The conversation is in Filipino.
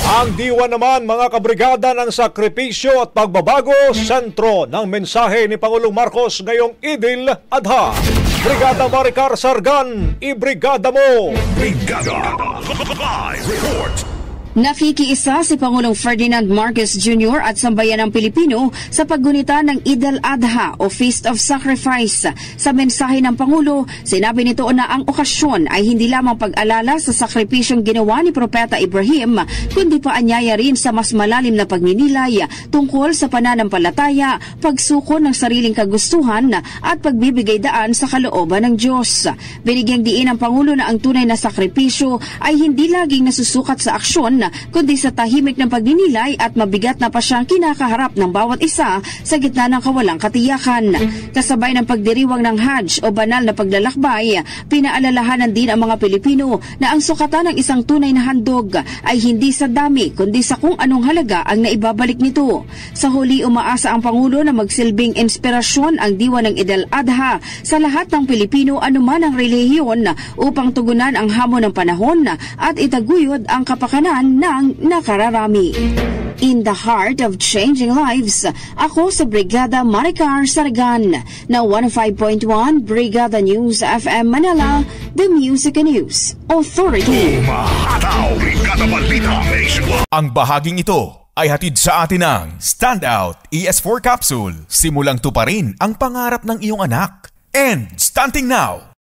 Ang diwa naman mga kabrigada ng sakripisyo at pagbabago, sentro ng mensahe ni Pangulong Marcos ngayong Idil Adha. Brigada Maricar Sargan, ibrigada mo! Brigada Live Report! Nakikiisa si Pangulong Ferdinand Marcos Jr. at sambayan ng Pilipino sa paggunita ng Eid al-Adha o Feast of Sacrifice. Sa mensahe ng Pangulo, sinabi nito na ang okasyon ay hindi lamang pag-alala sa sakripisyong ginawa ni Propeta Ibrahim, kundi pa anyaya rin sa mas malalim na pagninilay tungkol sa pananampalataya, pagsuko ng sariling kagustuhan at pagbibigay daan sa kalooban ng Diyos. Binigyang diin ng Pangulo na ang tunay na sakripisyo ay hindi laging nasusukat sa aksyon, kundi sa tahimik ng pagninilay at mabigat na pasyang kinakaharap ng bawat isa sa gitna ng kawalang katiyakan. Kasabay ng pagdiriwang ng Hajj o banal na paglalakbay, pinaalalahanan din ang mga Pilipino na ang sukatan ng isang tunay na handog ay hindi sa dami kundi sa kung anong halaga ang naibabalik nito. Sa huli, umaasa ang Pangulo na magsilbing inspirasyon ang diwa ng Eid al-Adha sa lahat ng Pilipino anuman ang relihiyon upang tugunan ang hamon ng panahon at itaguyod ang kapakanan ng nakararami. In the heart of changing lives, ako sa Brigada Maricar Sargan na 105.1 Brigada News FM Manila, the Music and News Authority. Umahataw, Brigada Balita Nationwide. Ang bahaging ito ay hatid sa atin ng Standout ES4 Capsule. Simulang tuparin ang pangarap ng iyong anak. And stunting now,